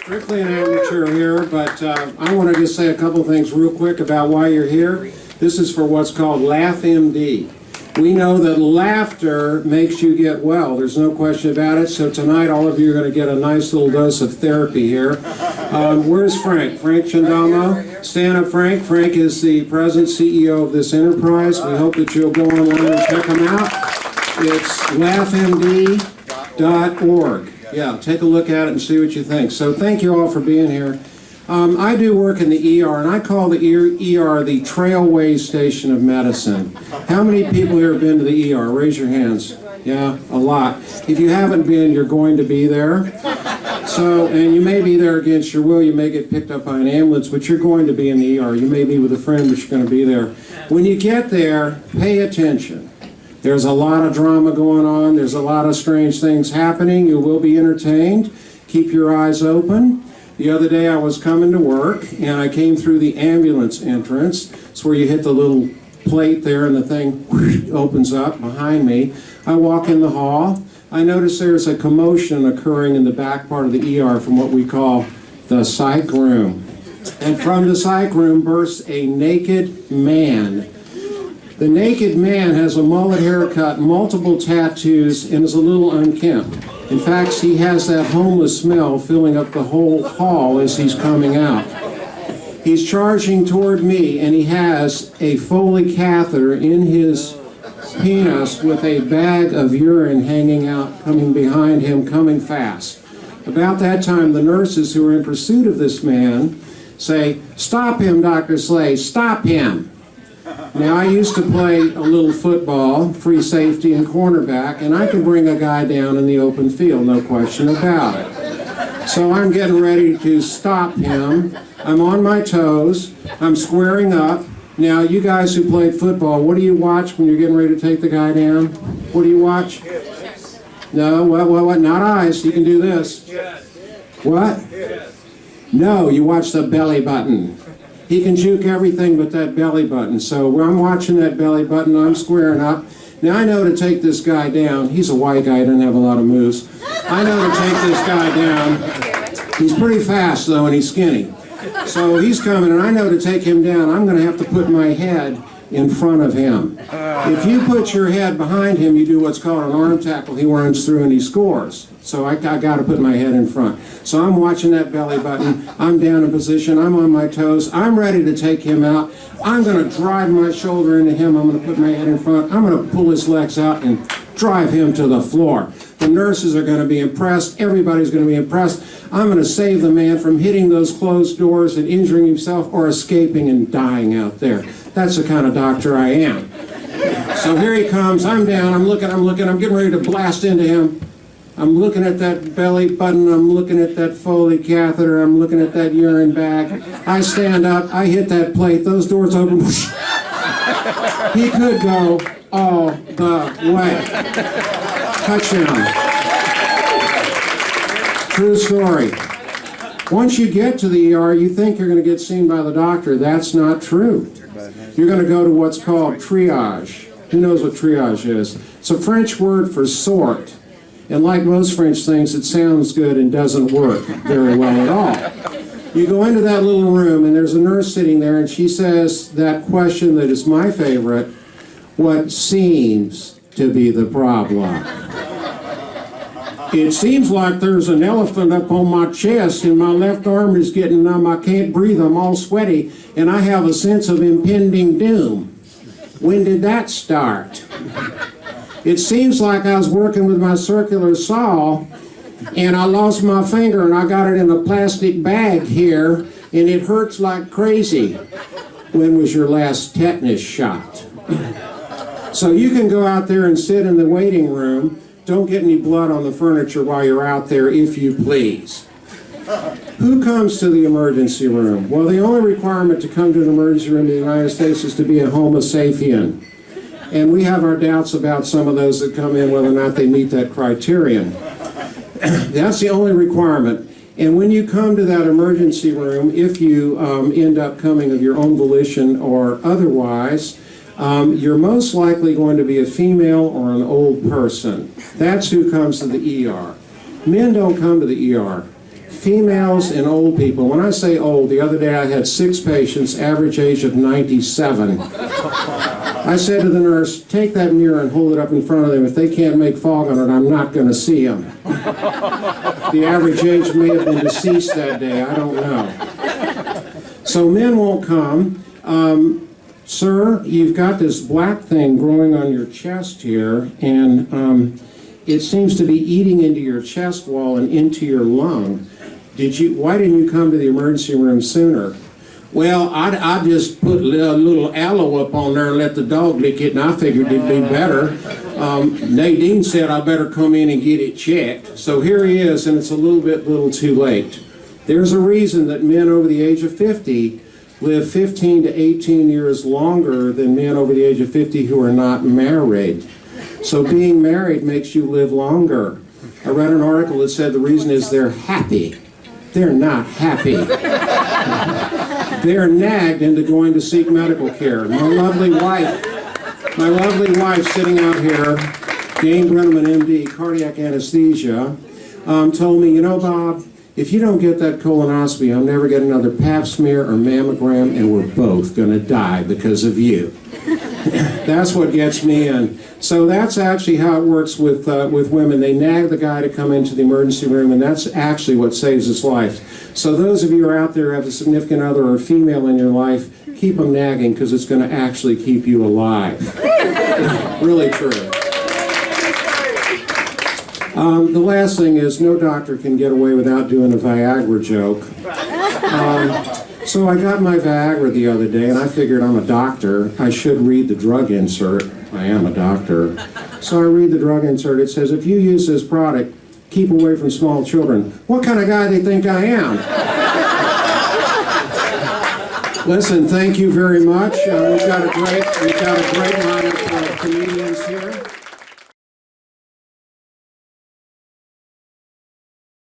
Strictly an amateur here, but I want to just say a couple things real quick about why you're here. This is for what's called LaughMD. We know that laughter makes you get well. There's no question about it. So tonight, all of you are going to get a nice little dose of therapy here. Where's Frank? Frank Chandamo? Stand up, Frank. Frank is the president, CEO of this enterprise. We hope that you'll go online and check him out. It's laughmd.org. Yeah, take a look at it and see what you think. So thank you all for being here. I do work in the ER, and I call the ER the trailway station of medicine. How many people here have been to the ER? Raise your hands. Yeah, a lot. If you haven't been, you're going to be there. So, and you may be there against your will. You may get picked up by an ambulance, but you're going to be in the ER. You may be with a friend, but you're going to be there. When you get there, pay attention. There's a lot of drama going on. There's a lot of strange things happening. You will be entertained. Keep your eyes open. The other day I was coming to work, and I came through the ambulance entrance. It's where you hit the little plate there, and the thing opens up behind me. I walk in the hall. I notice there's a commotion occurring in the back part of the ER from what we call the psych room. And from the psych room bursts a naked man. The naked man has a mullet haircut, multiple tattoos, and is a little unkempt. In fact, he has that homeless smell filling up the whole hall as he's coming out. He's charging toward me, and he has a Foley catheter in his penis with a bag of urine hanging out, coming behind him, coming fast. About that time, the nurses who are in pursuit of this man say, "Stop him, Dr. Slay, stop him." Now, I used to play a little football, free safety and cornerback, and I can bring a guy down in the open field, no question about it. So I'm getting ready to stop him. I'm on my toes. I'm squaring up. Now, you guys who played football, what do you watch when you're getting ready to take the guy down? What do you watch? No, what? Not eyes. You can do this. What? No, you watch the belly button. He can juke everything but that belly button. So when I'm watching that belly button, I'm squaring up. Now I know to take this guy down. He's a white guy, doesn't have a lot of moves. I know to take this guy down. He's pretty fast though, and he's skinny. So he's coming, and I know to take him down, I'm going to have to put my head in front of him. If you put your head behind him, you do what's called an arm tackle. He runs through and he scores. So I got to put my head in front. So I'm watching that belly button. I'm down in position. I'm on my toes. I'm ready to take him out. I'm going to drive my shoulder into him. I'm going to put my head in front. I'm going to pull his legs out and drive him to the floor. The nurses are going to be impressed. Everybody's going to be impressed. I'm going to save the man from hitting those closed doors and injuring himself or escaping and dying out there. That's the kind of doctor I am. So here he comes. I'm down. I'm looking. I'm getting ready to blast into him. I'm looking at that belly button. I'm looking at that Foley catheter. I'm looking at that urine bag. I stand up. I hit that plate. Those doors open. He could go all the way. Touchdown. True story. Once you get to the ER, you think you're going to get seen by the doctor. That's not true. You're going to go to what's called triage. Who knows what triage is? It's a French word for sort. And like most French things, it sounds good and doesn't work very well at all. You go into that little room, and there's a nurse sitting there, and she says that question that is my favorite: what seems to be the problem? It seems like there's an elephant up on my chest, and my left arm is getting numb. I can't breathe. I'm all sweaty, and I have a sense of impending doom. When did that start? It seems like I was working with my circular saw, and I lost my finger, and I got it in a plastic bag here, and it hurts like crazy. When was your last tetanus shot? So you can go out there and sit in the waiting room. Don't get any blood on the furniture while you're out there, if you please. Who comes to the emergency room? Well, the only requirement to come to an emergency room in the United States is to be a Homo sapien. And we have our doubts about some of those that come in, whether or not they meet that criterion. That's the only requirement. And when you come to that emergency room, if you end up coming of your own volition or otherwise, you're most likely going to be a female or an old person. That's who comes to the ER. Men don't come to the ER. Females and old people. When I say old, the other day I had 6 patients, average age of 97. I said to the nurse, take that mirror and hold it up in front of them. If they can't make fog on it, I'm not going to see them. The average age may have been deceased that day. I don't know. So men won't come. Sir, you've got this black thing growing on your chest here, and it seems to be eating into your chest wall and into your lung. Why didn't you come to the emergency room sooner? Well, I just put a little aloe up on there and let the dog lick it, and I figured it'd be better. Nadine said I better come in and get it checked. So here he is, and it's a little too late. There's a reason that men over the age of 50 live 15 to 18 years longer than men over the age of 50 who are not married. So being married makes you live longer. I read an article that said the reason is they're happy. They're not happy. They're nagged into going to seek medical care. My lovely wife sitting out here, Jane Brenneman, MD, cardiac anesthesia, told me, you know, Bob, if you don't get that colonoscopy, I'll never get another pap smear or mammogram, and we're both going to die because of you. That's what gets me in. So that's actually how it works with women. They nag the guy to come into the emergency room, and that's actually what saves his life. So those of you who are out there who have a significant other or a female in your life, keep them nagging because it's going to actually keep you alive. Really true. The last thing is no doctor can get away without doing a Viagra joke. So I got my Viagra the other day, and I figured I'm a doctor. I should read the drug insert. I am a doctor. So I read the drug insert. It says, if you use this product, keep away from small children. What kind of guy do they think I am? Listen, thank you very much. We've got a great lineup of comedians here.